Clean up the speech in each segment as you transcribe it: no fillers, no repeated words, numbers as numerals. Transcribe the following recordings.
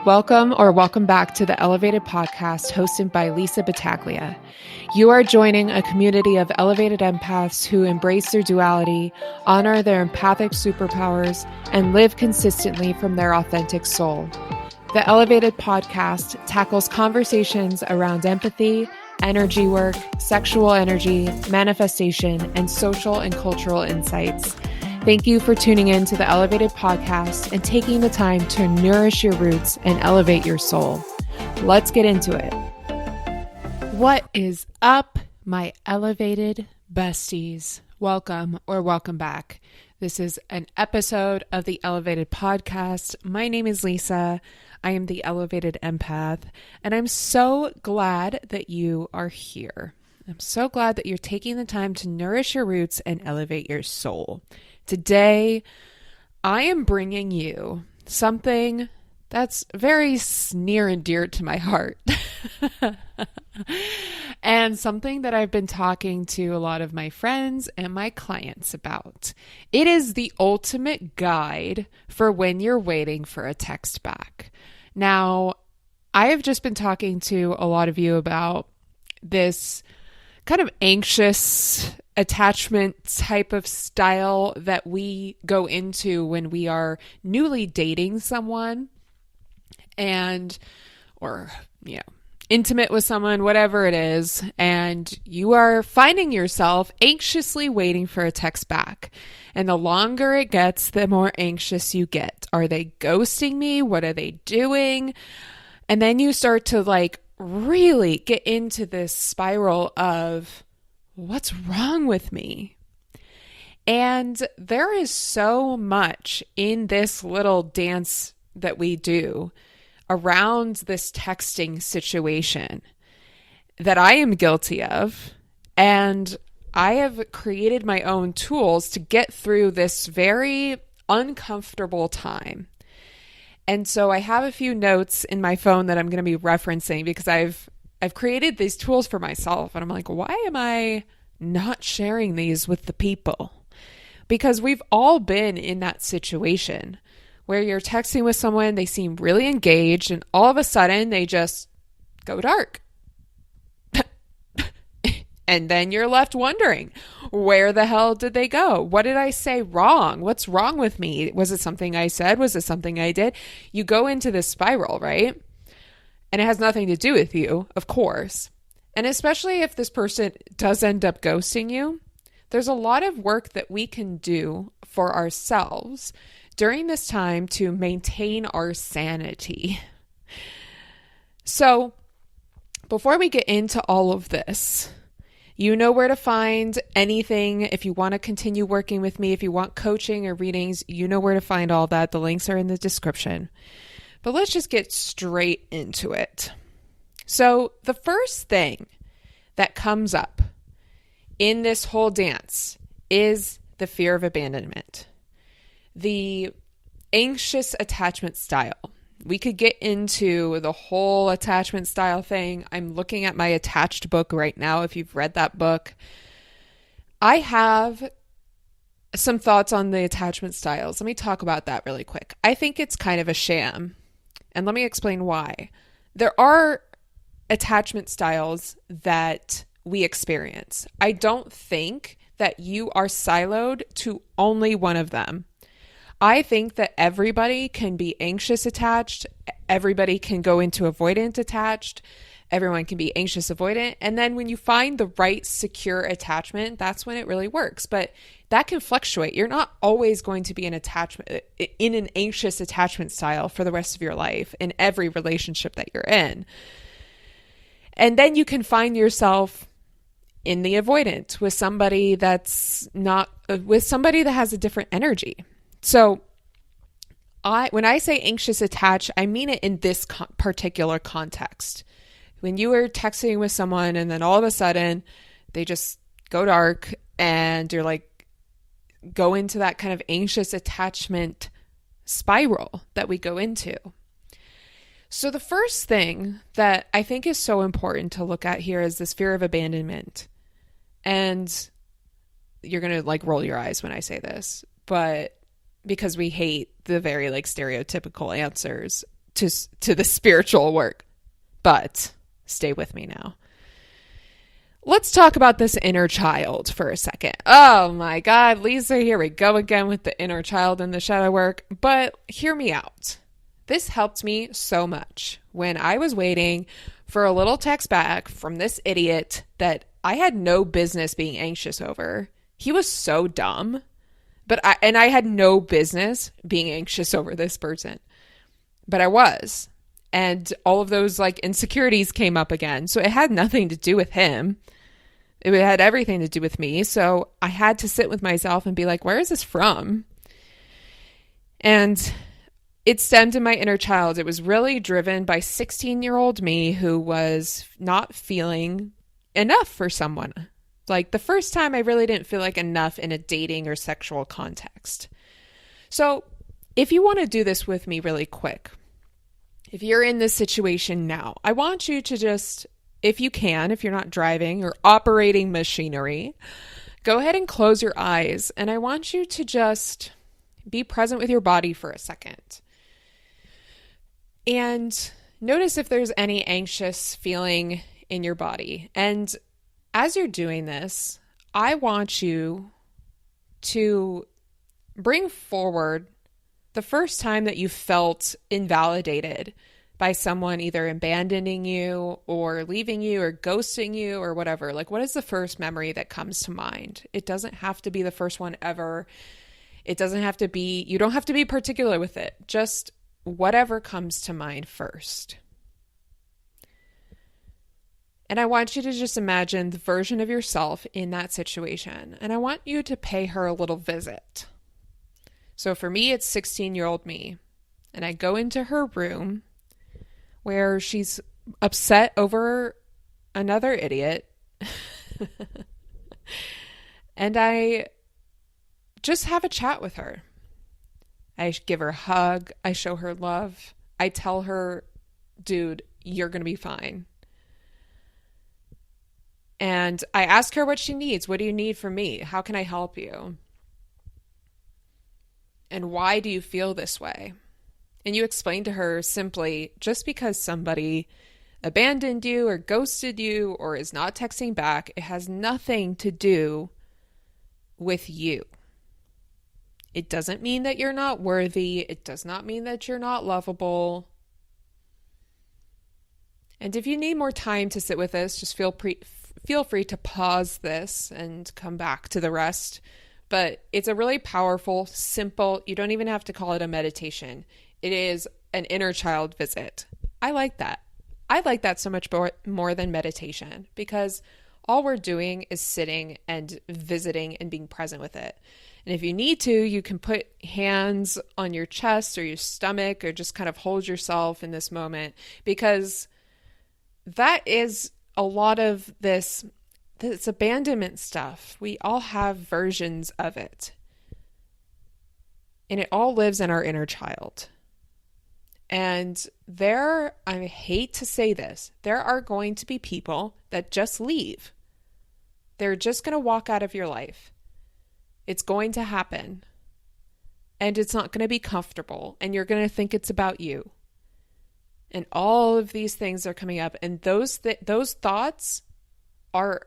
Welcome back to the Elevated Podcast hosted by Lisa Battaglia. You are joining a community of elevated empaths who embrace their duality, honor their empathic superpowers, and live consistently from their authentic soul. The Elevated Podcast tackles conversations around empathy, energy work, sexual energy, manifestation, and social and cultural insights. Thank you for tuning in to the Elevated Podcast and taking the time to nourish your roots and elevate your soul. Let's get into it. What is up, my elevated besties? Welcome back. This is an episode of the Elevated Podcast. My name is Lisa. I am the Elevated Empath, and I'm so glad that you are here. I'm so glad that you're taking the time to nourish your roots and elevate your soul. Today, I am bringing you something that's very near and dear to my heart and something that I've been talking to a lot of my friends and my clients about. It is the ultimate guide for when you're waiting for a text back. Now, I have just been talking to a lot of you about this kind of anxious attachment type of style that we go into when we are newly dating someone or intimate with someone, whatever it is, and you are finding yourself anxiously waiting for a text back. And the longer it gets, the more anxious you get. Are they ghosting me? What are they doing? And then you start to really get into this spiral of, what's wrong with me? And there is so much in this little dance that we do around this texting situation that I am guilty of. And I have created my own tools to get through this very uncomfortable time. And so I have a few notes in my phone that I'm going to be referencing because I've created these tools for myself. And I'm like, why am I not sharing these with the people? Because we've all been in that situation where you're texting with someone, they seem really engaged, and all of a sudden they just go dark. And then you're left wondering, where the hell did they go? What did I say wrong? What's wrong with me? Was it something I said? Was it something I did? You go into this spiral, right? And it has nothing to do with you, of course. And especially if this person does end up ghosting you, there's a lot of work that we can do for ourselves during this time to maintain our sanity. So, before we get into all of this, you know where to find anything. If you want to continue working with me, if you want coaching or readings, you know where to find all that. The links are in the description. But let's just get straight into it. So the first thing that comes up in this whole dance is the fear of abandonment, the anxious attachment style. We could get into the whole attachment style thing. I'm looking at my attached book right now. If you've read that book, I have some thoughts on the attachment styles. Let me talk about that really quick. I think it's kind of a sham. And let me explain why. There are attachment styles that we experience. I don't think that you are siloed to only one of them. I think that everybody can be anxious attached. Everybody can go into avoidant attached. Everyone can be anxious avoidant. And then when you find the right secure attachment, that's when it really works. But that can fluctuate. You're not always going to be in an anxious attachment style for the rest of your life in every relationship that you're in. And then you can find yourself in the avoidant with somebody that has a different energy. So when I say anxious attached, I mean it in this particular context. When you are texting with someone and then all of a sudden they just go dark and you're go into that kind of anxious attachment spiral that we go into. So the first thing that I think is so important to look at here is this fear of abandonment. And you're going to roll your eyes when I say this, but because we hate the very stereotypical answers to the spiritual work. But stay with me now. Let's talk about this inner child for a second. Oh my God, Lisa, here we go again with the inner child and the shadow work. But hear me out. This helped me so much when I was waiting for a little text back from this idiot that I had no business being anxious over. He was so dumb, but I had no business being anxious over this person, but I was. And all of those like insecurities came up again. So it had nothing to do with him. It had everything to do with me. So I had to sit with myself and be like, where is this from? And it stemmed in my inner child. It was really driven by 16-year-old me who was not feeling enough for someone. Like the first time I really didn't feel like enough in a dating or sexual context. So if you want to do this with me really quick, if you're in this situation now, I want you to just, if you can, if you're not driving or operating machinery, go ahead and close your eyes. And I want you to just be present with your body for a second. And notice if there's any anxious feeling in your body. And as you're doing this, I want you to bring forward the first time that you felt invalidated by someone either abandoning you or leaving you or ghosting you or whatever. Like, what is the first memory that comes to mind? It doesn't have to be the first one ever. It doesn't have to be, you don't have to be particular with it. Just whatever comes to mind first. And I want you to just imagine the version of yourself in that situation. And I want you to pay her a little visit. So for me, it's 16-year-old me. And I go into her room where she's upset over another idiot. And I just have a chat with her. I give her a hug. I show her love. I tell her, dude, you're going to be fine. And I ask her what she needs. What do you need from me? How can I help you? And why do you feel this way? And you explain to her simply, just because somebody abandoned you or ghosted you or is not texting back, it has nothing to do with you. It doesn't mean that you're not worthy. It does not mean that you're not lovable. And if you need more time to sit with this, just feel free to pause this and come back to the rest. But it's a really powerful, simple, you don't even have to call it a meditation. It is an inner child visit. I like that. I like that so much more than meditation, because all we're doing is sitting and visiting and being present with it. And if you need to, you can put hands on your chest or your stomach or just kind of hold yourself in this moment, because that is a lot of this abandonment stuff. We all have versions of it. And it all lives in our inner child. And I hate to say this, there are going to be people that just leave. They're just going to walk out of your life. It's going to happen. And it's not going to be comfortable. And you're going to think it's about you. And all of these things are coming up. And those thoughts are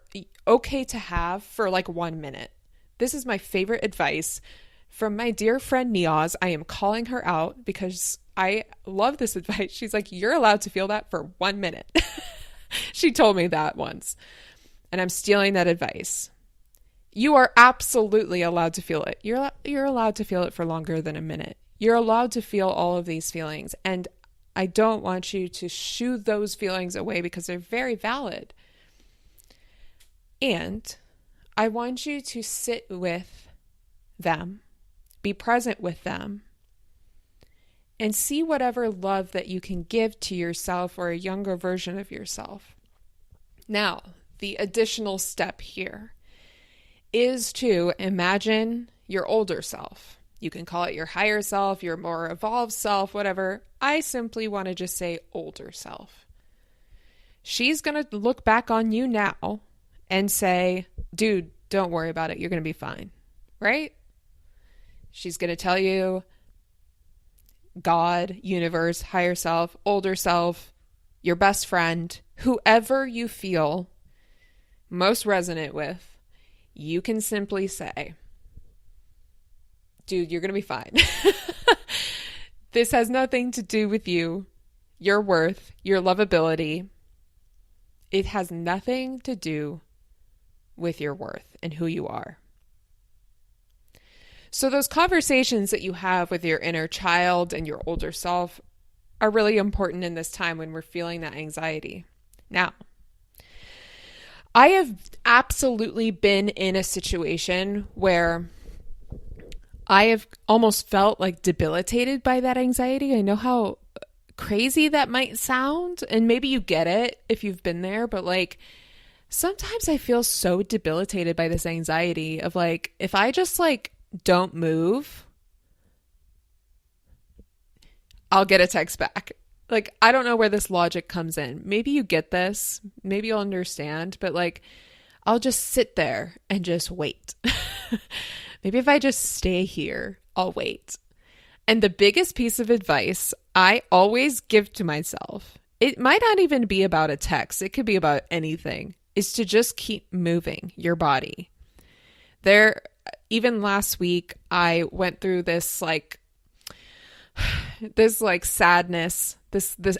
okay to have for like 1 minute. This is my favorite advice from my dear friend Niaz. I am calling her out because I love this advice. She's like, you're allowed to feel that for 1 minute. She told me that once. And I'm stealing that advice. You are absolutely allowed to feel it. You're allowed to feel it for longer than a minute. You're allowed to feel all of these feelings. And I don't want you to shoo those feelings away because they're very valid. And I want you to sit with them, be present with them, and see whatever love that you can give to yourself or a younger version of yourself. Now, the additional step here is to imagine your older self. You can call it your higher self, your more evolved self, whatever. I simply want to just say older self. She's going to look back on you now and say, dude, don't worry about it. You're going to be fine, right? She's going to tell you, God, universe, higher self, older self, your best friend, whoever you feel most resonant with, you can simply say, dude, you're going to be fine. This has nothing to do with you, your worth, your lovability. It has nothing to do with your worth and who you are. So those conversations that you have with your inner child and your older self are really important in this time when we're feeling that anxiety. Now, I have absolutely been in a situation where I have almost felt like debilitated by that anxiety. I know how crazy that might sound, and maybe you get it if you've been there, but like sometimes I feel so debilitated by this anxiety of like, if I just like don't move, I'll get a text back. Like, I don't know where this logic comes in. Maybe you get this, maybe you'll understand, but like, I'll just sit there and just wait. Maybe if I just stay here, I'll wait. And the biggest piece of advice I always give to myself, it might not even be about a text, it could be about anything, is to just keep moving your body. Even last week, I went through this sadness.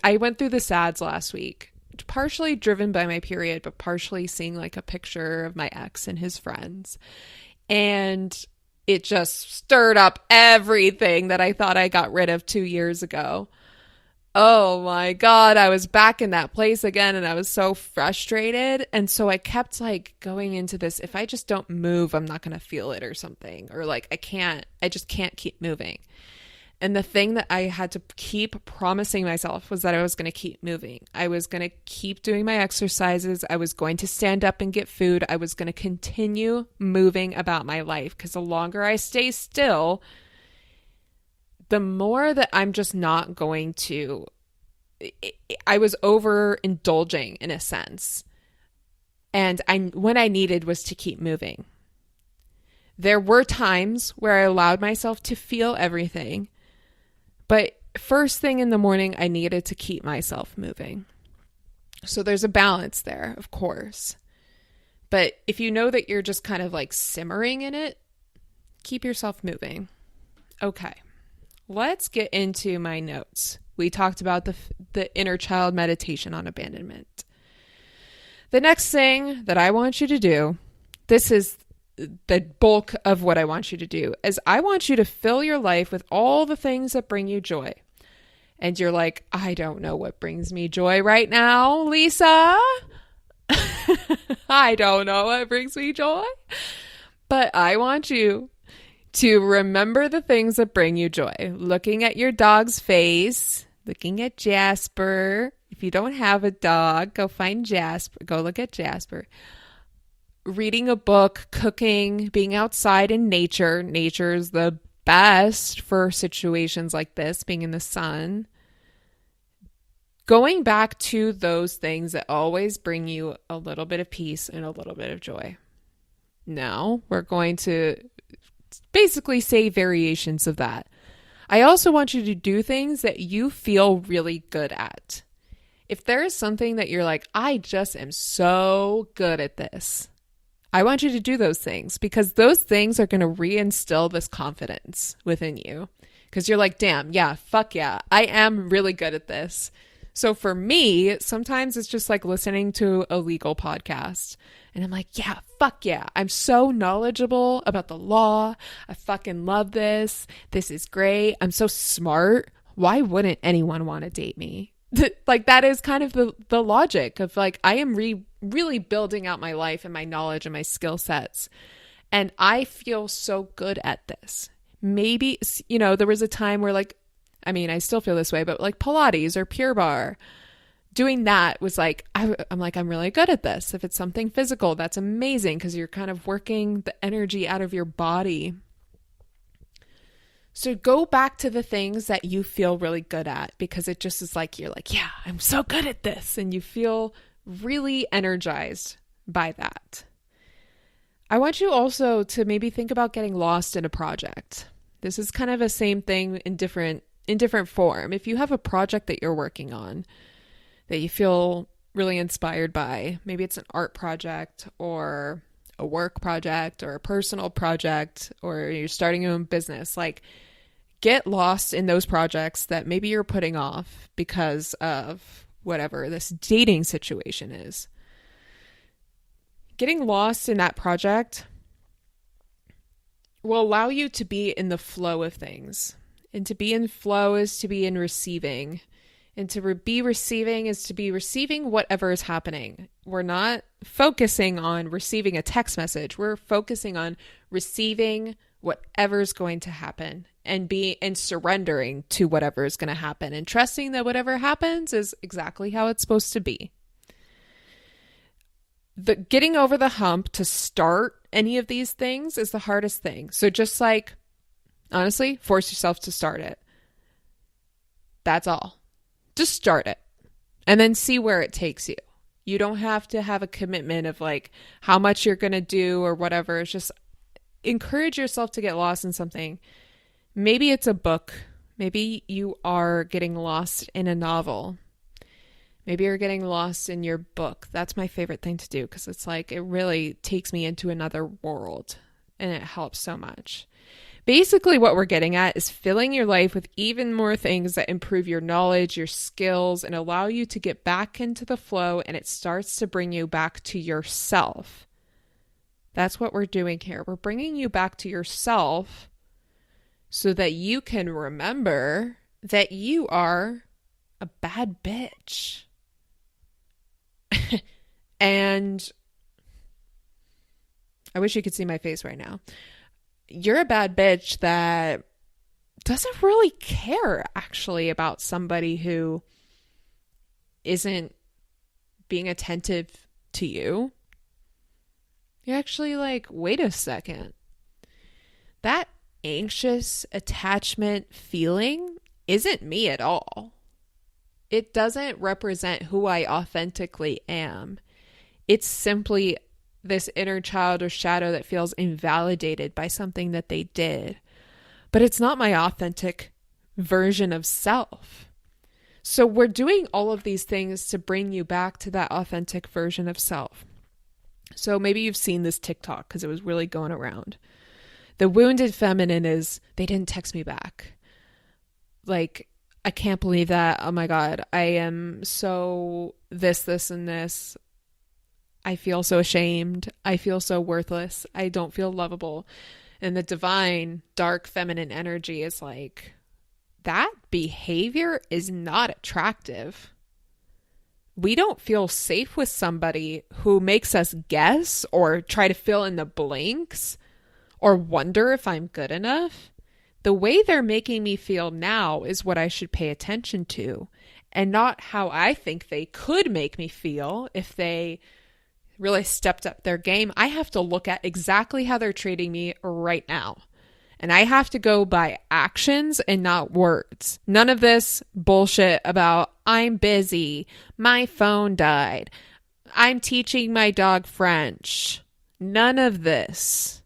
I went through the sads last week, partially driven by my period, but partially seeing like a picture of my ex and his friends. And it just stirred up everything that I thought I got rid of 2 years ago. Oh my God, I was back in that place again and I was so frustrated. And so I kept like going into this, if I just don't move, I'm not going to feel it or something. Or like I just can't keep moving. And the thing that I had to keep promising myself was that I was going to keep moving. I was going to keep doing my exercises. I was going to stand up and get food. I was going to continue moving about my life, because the longer I stay still, the more that I'm just not going to, I was overindulging in a sense. And what I needed was to keep moving. There were times where I allowed myself to feel everything, but first thing in the morning, I needed to keep myself moving. So there's a balance there, of course. But if you know that you're just kind of like simmering in it, keep yourself moving. Okay, let's get into my notes. We talked about the inner child meditation on abandonment. The next thing that I want you to do, this is the bulk of what I want you to do, is I want you to fill your life with all the things that bring you joy. And you're like, I don't know what brings me joy right now, Lisa. I don't know what brings me joy. But I want you to remember the things that bring you joy. Looking at your dog's face, looking at Jasper. If you don't have a dog, go find Jasper. Go look at Jasper. Reading a book, cooking, being outside in nature. Nature is the best for situations like this, being in the sun. Going back to those things that always bring you a little bit of peace and a little bit of joy. Now, we're going to basically say variations of that. I also want you to do things that you feel really good at. If there is something that you're like, I just am so good at this, I want you to do those things, because those things are going to reinstill this confidence within you. Because you're like, damn, yeah, fuck yeah, I am really good at this. So for me, sometimes it's just like listening to a legal podcast. And I'm like, yeah, fuck yeah, I'm so knowledgeable about the law. I fucking love this. This is great. I'm so smart. Why wouldn't anyone want to date me? Like, that is kind of the logic of like, I am really building out my life and my knowledge and my skill sets. And I feel so good at this. Maybe, there was a time where like, I still feel this way, but like Pilates or Pure Barre, doing that was like, I'm really good at this. If it's something physical, that's amazing, because you're kind of working the energy out of your body. So go back to the things that you feel really good at, because it just is like, you're like, yeah, I'm so good at this. And you feel really energized by that. I want you also to maybe think about getting lost in a project. This is kind of the same thing in different in different form. If you have a project that you're working on that you feel really inspired by, maybe it's an art project or a work project or a personal project, or you're starting your own business, like get lost in those projects that maybe you're putting off because of whatever this dating situation is. Getting lost in that project will allow you to be in the flow of things. And to be in flow is to be in receiving. And to be receiving is to be receiving whatever is happening. We're not focusing on receiving a text message. We're focusing on receiving whatever's going to happen and surrendering to whatever is going to happen and trusting that whatever happens is exactly how it's supposed to be. The getting over the hump to start any of these things is the hardest thing. So just like, honestly, force yourself to start it. That's all. Just start it and then see where it takes you. You don't have to have a commitment of like how much you're going to do or whatever. It's just encourage yourself to get lost in something. Maybe it's a book. Maybe you are getting lost in a novel. Maybe you're getting lost in your book. That's my favorite thing to do because it's like it really takes me into another world and it helps so much. Basically, what we're getting at is filling your life with even more things that improve your knowledge, your skills, and allow you to get back into the flow, and it starts to bring you back to yourself. That's what we're doing here. We're bringing you back to yourself so that you can remember that you are a bad bitch. And I wish you could see my face right now. You're a bad bitch that doesn't really care actually about somebody who isn't being attentive to you. You're actually like, wait a second. That anxious attachment feeling isn't me at all. It doesn't represent who I authentically am. It's simply this inner child or shadow that feels invalidated by something that they did. But it's not my authentic version of self. So we're doing all of these things to bring you back to that authentic version of self. So maybe you've seen this TikTok because it was really going around. The wounded feminine is, they didn't text me back. Like, I can't believe that. Oh my God, I am so this, and this. I feel so ashamed. I feel so worthless. I don't feel lovable. And the divine, dark, feminine energy is like, that behavior is not attractive. We don't feel safe with somebody who makes us guess or try to fill in the blanks or wonder if I'm good enough. The way they're making me feel now is what I should pay attention to, and not how I think they could make me feel if they really stepped up their game. I have to look at exactly how they're treating me right now. And I have to go by actions and not words. None of this bullshit about I'm busy, my phone died, I'm teaching my dog French. None of this.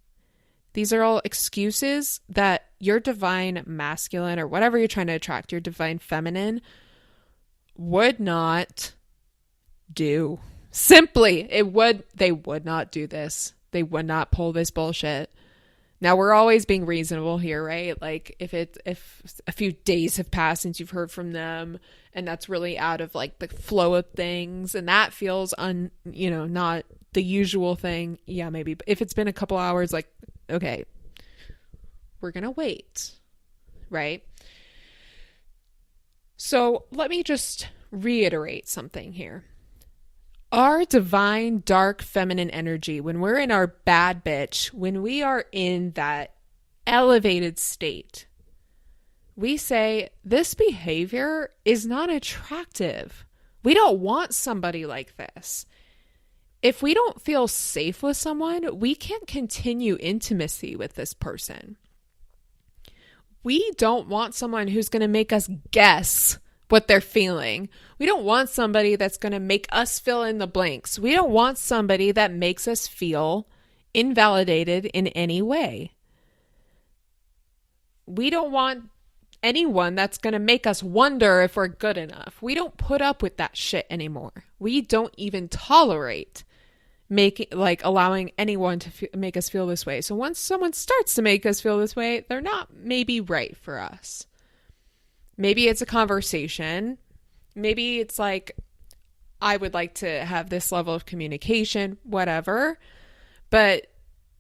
These are all excuses that your divine masculine or whatever you're trying to attract, your divine feminine, would not do. Simply, they would not do this. They would not pull this bullshit. Now, we're always being reasonable here, right? Like if a few days have passed since you've heard from them and that's really out of like the flow of things and that feels not the usual thing. Yeah, maybe. But if it's been a couple hours, like, okay, we're going to wait, right? So let me just reiterate something here. Our divine, dark, feminine energy, when we're in our bad bitch, when we are in that elevated state, we say, this behavior is not attractive. We don't want somebody like this. If we don't feel safe with someone, we can't continue intimacy with this person. We don't want someone who's going to make us guess what they're feeling. We don't want somebody that's going to make us fill in the blanks. We don't want somebody that makes us feel invalidated in any way. We don't want anyone that's going to make us wonder if we're good enough. We don't put up with that shit anymore. We don't even tolerate allowing anyone to make us feel this way. So once someone starts to make us feel this way, they're not maybe right for us. Maybe it's a conversation. Maybe it's like, I would like to have this level of communication, whatever. But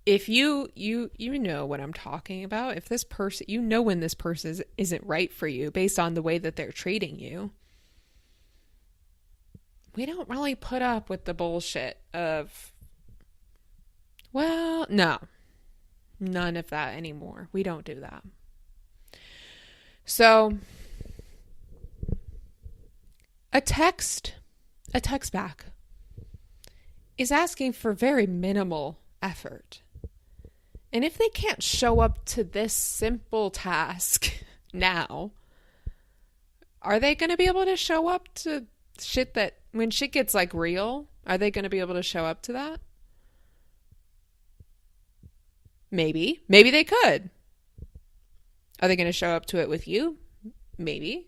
if you know what I'm talking about, if this person, you know when this person isn't right for you based on the way that they're treating you, we don't really put up with the bullshit of, well, no, none of that anymore. We don't do that. So a text back is asking for very minimal effort. And if they can't show up to this simple task now, are they going to be able to show up to shit that, when shit gets like real, are they going to be able to show up to that? Maybe they could. Are they going to show up to it with you? Maybe.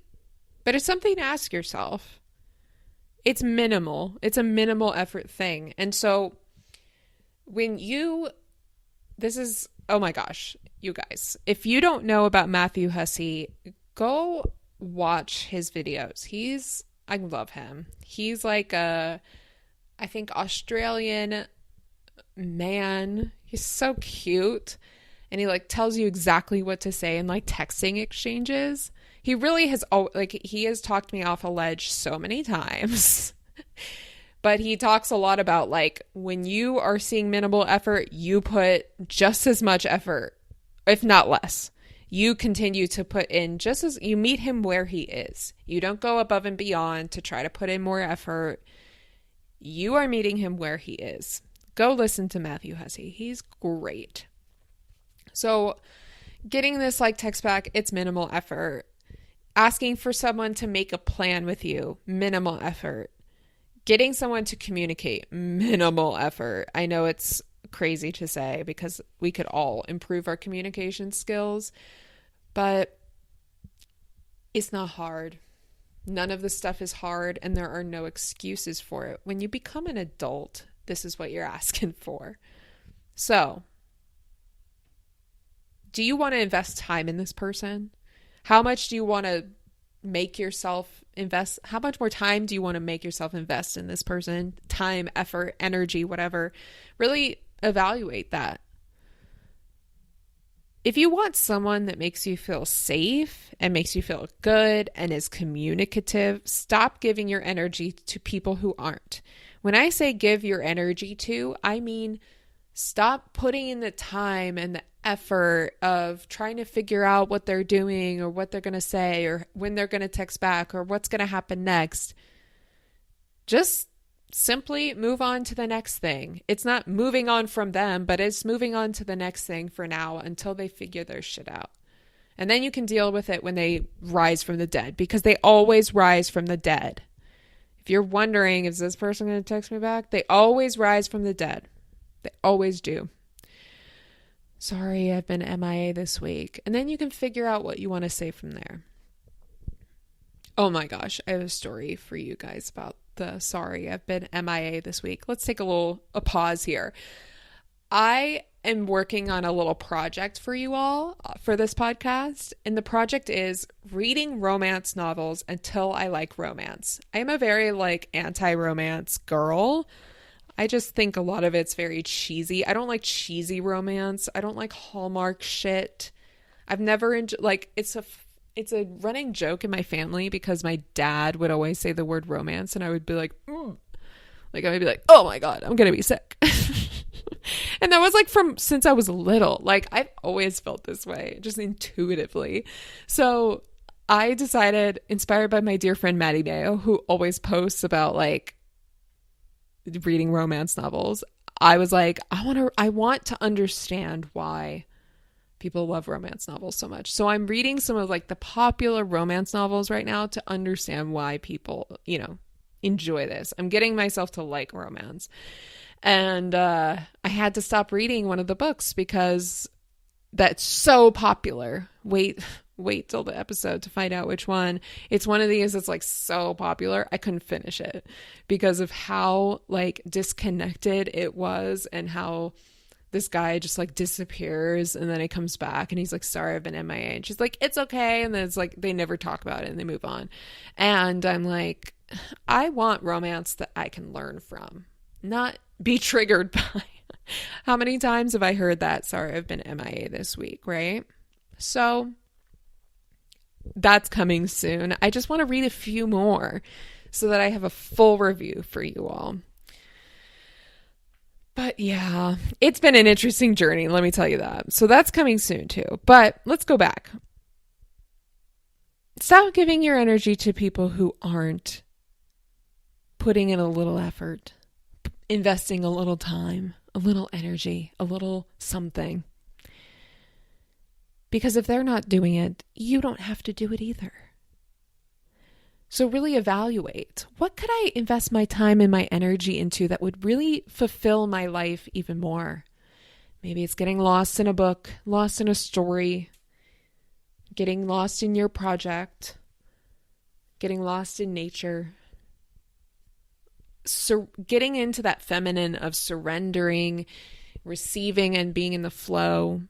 But it's something to ask yourself. It's minimal. It's a minimal effort thing. And so oh my gosh, you guys, if you don't know about Matthew Hussey, go watch his videos. I love him. He's like I think Australian man. He's so cute. And he like tells you exactly what to say in like texting exchanges. He really has, he has talked me off a ledge so many times. But he talks a lot about like, when you are seeing minimal effort, you put just as much effort, if not less. You continue to put in just as you meet him where he is. You don't go above and beyond to try to put in more effort. You are meeting him where he is. Go listen to Matthew Hussey. He's great. So getting this like text back, it's minimal effort. Asking for someone to make a plan with you, minimal effort. Getting someone to communicate, minimal effort. I know it's crazy to say because we could all improve our communication skills, but it's not hard. None of this stuff is hard, and there are no excuses for it. When you become an adult, this is what you're asking for. So, do you want to invest time in this person? How much do you want to make yourself invest? How much more time do you want to make yourself invest in this person? Time, effort, energy, whatever. Really evaluate that. If you want someone that makes you feel safe and makes you feel good and is communicative, stop giving your energy to people who aren't. When I say give your energy to, I mean stop putting in the time and the effort of trying to figure out what they're doing or what they're going to say or when they're going to text back or what's going to happen next. Just simply move on to the next thing. It's not moving on from them, but it's moving on to the next thing for now until they figure their shit out. And then you can deal with it when they rise from the dead, because they always rise from the dead. If you're wondering, is this person going to text me back? They always rise from the dead. They always do. Sorry, I've been MIA this week. And then you can figure out what you want to say from there. Oh my gosh, I have a story for you guys about the sorry, I've been MIA this week. Let's take a pause here. I am working on a little project for you all for this podcast. And the project is reading romance novels until I like romance. I am a very anti-romance girl. I just think a lot of it's very cheesy. I don't like cheesy romance. I don't like Hallmark shit. I've never it's a running joke in my family because my dad would always say the word romance and I would be like, I would be like, oh my God, I'm going to be sick. And that was since I was little. I've always felt this way, just intuitively. So I decided, inspired by my dear friend Maddie Mayo, who always posts about reading romance novels, I was like, I want to understand why people love romance novels so much. So I'm reading some of the popular romance novels right now to understand why people, enjoy this. I'm getting myself to like romance. And I had to stop reading one of the books because that's so popular. Wait wait till the episode to find out which one. It's one of these that's like so popular. I couldn't finish it because of how like disconnected it was and how this guy just like disappears and then he comes back and he's like, sorry, I've been MIA. And she's like, it's okay. And then it's like, they never talk about it and they move on. And I'm like, I want romance that I can learn from, not be triggered by. How many times have I heard that? Sorry, I've been MIA this week, right? So that's coming soon. I just want to read a few more so that I have a full review for you all. But yeah, it's been an interesting journey, let me tell you that. So that's coming soon too. But let's go back. Stop giving your energy to people who aren't putting in a little effort, investing a little time, a little energy, a little something. Because if they're not doing it, you don't have to do it either. So really evaluate, what could I invest my time and my energy into that would really fulfill my life even more? Maybe it's getting lost in a book, lost in a story, getting lost in your project, getting lost in nature. So getting into that feminine of surrendering, receiving, and being in the flow.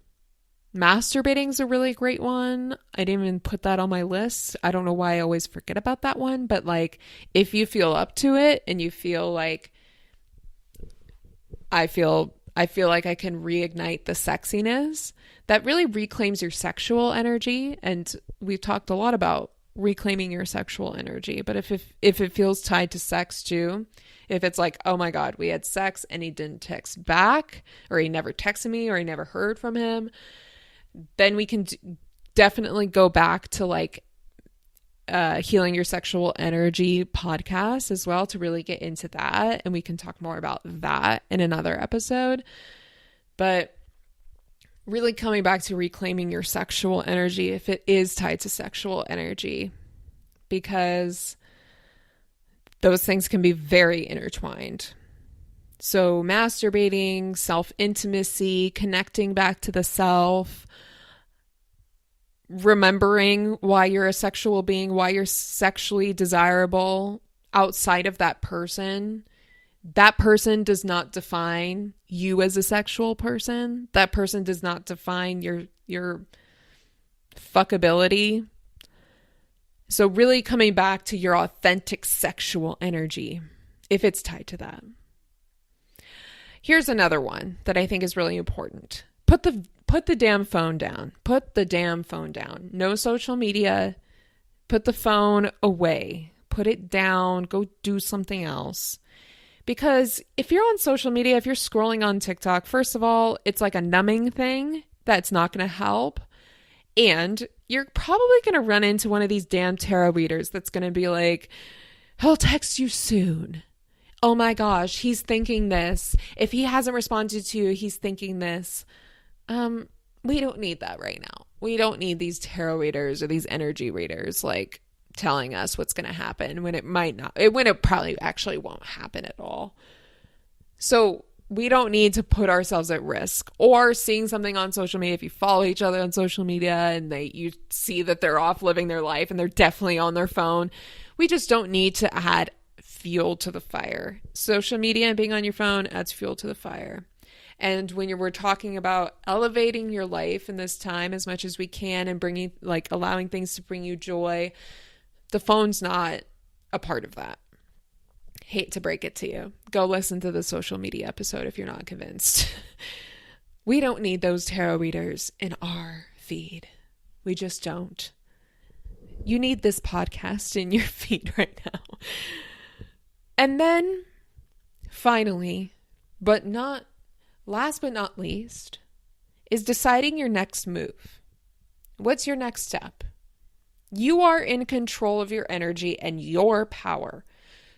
Masturbating is a really great one. I didn't even put that on my list. I don't know why I always forget about that one, but like if you feel up to it and you feel like I feel like I can reignite the sexiness, that really reclaims your sexual energy. And we've talked a lot about reclaiming your sexual energy, but if it feels tied to sex too, if it's like, oh my God, we had sex and he didn't text back, or he never texted me, or he never heard from him, then we can definitely go back to like Healing Your Sexual Energy podcast as well to really get into that. And we can talk more about that in another episode. But really coming back to reclaiming your sexual energy if it is tied to sexual energy, because those things can be very intertwined. So masturbating, self-intimacy, connecting back to the self, remembering why you're a sexual being, why you're sexually desirable outside of that person. That person does not define you as a sexual person. That person does not define your fuckability. So really coming back to your authentic sexual energy, if it's tied to that. Here's another one that I think is really important. Put the damn phone down. Put the damn phone down. No social media. Put the phone away. Put it down. Go do something else. Because if you're on social media, if you're scrolling on TikTok, first of all, it's like a numbing thing that's not going to help. And you're probably going to run into one of these damn tarot readers that's going to be like, he'll text you soon. Oh my gosh, he's thinking this. If he hasn't responded to you, he's thinking this. We don't need that right now. We don't need these tarot readers or these energy readers like telling us what's going to happen when it might not, when it probably actually won't happen at all. So we don't need to put ourselves at risk, or seeing something on social media. If you follow each other on social media and you see that they're off living their life and they're definitely on their phone, we just don't need to add fuel to the fire. Social media and being on your phone adds fuel to the fire. And when we're talking about elevating your life in this time as much as we can and bringing, like, allowing things to bring you joy, the phone's not a part of that. Hate to break it to you. Go listen to the social media episode if you're not convinced. We don't need those tarot readers in our feed. We just don't. You need this podcast in your feed right now. And then finally, last but not least, is deciding your next move. What's your next step? You are in control of your energy and your power.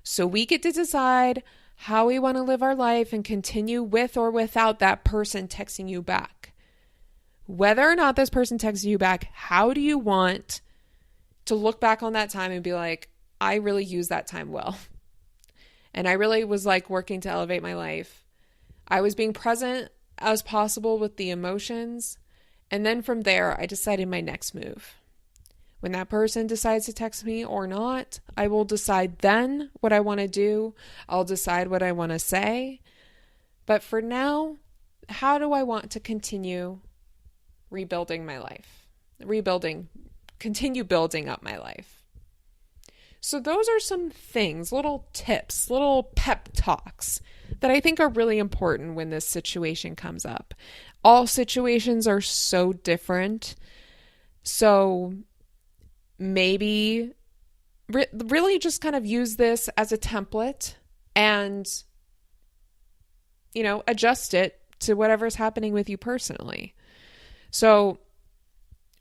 So we get to decide how we want to live our life and continue with or without that person texting you back. Whether or not this person texts you back, how do you want to look back on that time and be like, I really used that time well. And I really was like working to elevate my life. I was being present as possible with the emotions. And then from there, I decided my next move. When that person decides to text me or not, I will decide then what I want to do. I'll decide what I want to say. But for now, how do I want to continue rebuilding my life? Continue building up my life. So those are some things, little tips, little pep talks that I think are really important when this situation comes up. All situations are so different. So maybe really just kind of use this as a template and, adjust it to whatever's happening with you personally. So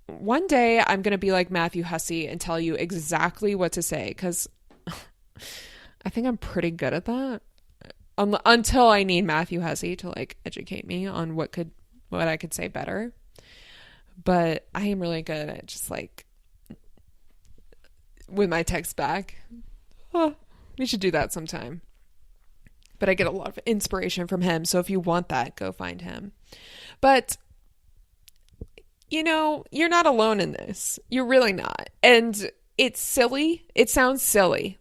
one day I'm going to be like Matthew Hussey and tell you exactly what to say, because I think I'm pretty good at that until I need Matthew Hussey to educate me on what I could say better. But I am really good at just with my text back. Oh, we should do that sometime. But I get a lot of inspiration from him. So if you want that, go find him. But, you're not alone in this. You're really not. And it's silly. It sounds silly.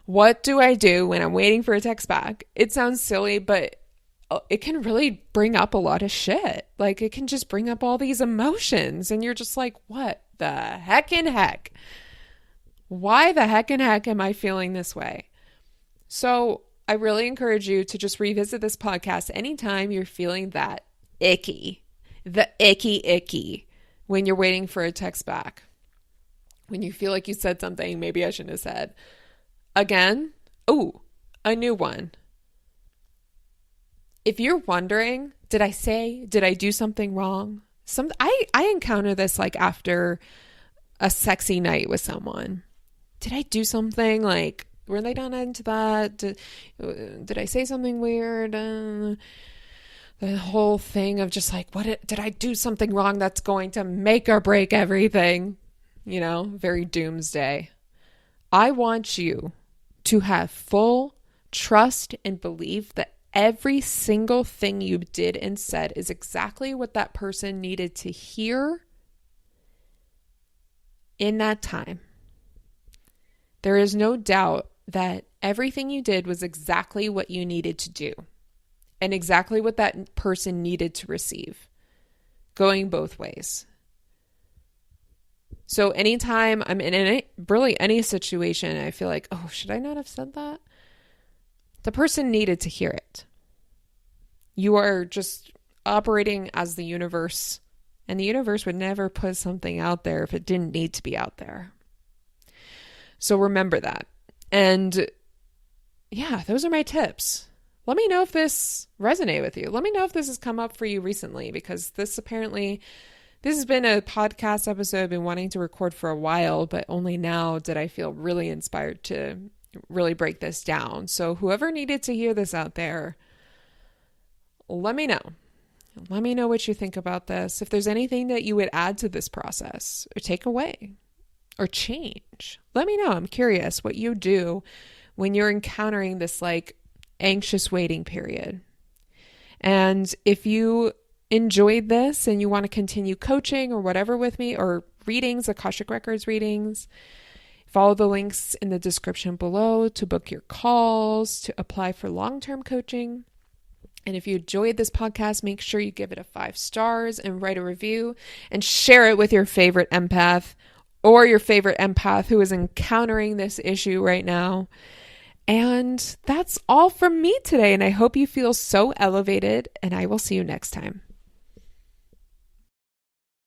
What do I do when I'm waiting for a text back? It sounds silly, but it can really bring up a lot of shit. It can just bring up all these emotions. And you're just like, what the heck in heck? Why the heck in heck am I feeling this way? So I really encourage you to just revisit this podcast anytime you're feeling that icky, when you're waiting for a text back. When you feel like you said something maybe I shouldn't have said. Again, a new one. If you're wondering, did I do something wrong? I encounter this after a sexy night with someone. Did I do something were they not into that? Did I say something weird? The whole thing of just did I do something wrong that's going to make or break everything? Very doomsday. I want you to have full trust and belief that every single thing you did and said is exactly what that person needed to hear in that time. There is no doubt that everything you did was exactly what you needed to do and exactly what that person needed to receive, going both ways. So anytime I'm in any situation, I feel like, should I not have said that? The person needed to hear it. You are just operating as the universe, and the universe would never put something out there if it didn't need to be out there. So remember that. And yeah, those are my tips. Let me know if this resonated with you. Let me know if this has come up for you recently, because this has been a podcast episode I've been wanting to record for a while, but only now did I feel really inspired to really break this down. So whoever needed to hear this out there, let me know. Let me know what you think about this. If there's anything that you would add to this process or take away or change, let me know. I'm curious what you do when you're encountering this anxious waiting period. And if you enjoyed this and you want to continue coaching or whatever with me, or readings, Akashic Records readings, follow the links in the description below to book your calls, to apply for long-term coaching. And if you enjoyed this podcast, make sure you give it a 5 stars and write a review and share it with your favorite empath or your favorite empath who is encountering this issue right now. And that's all from me today. And I hope you feel so elevated, and I will see you next time.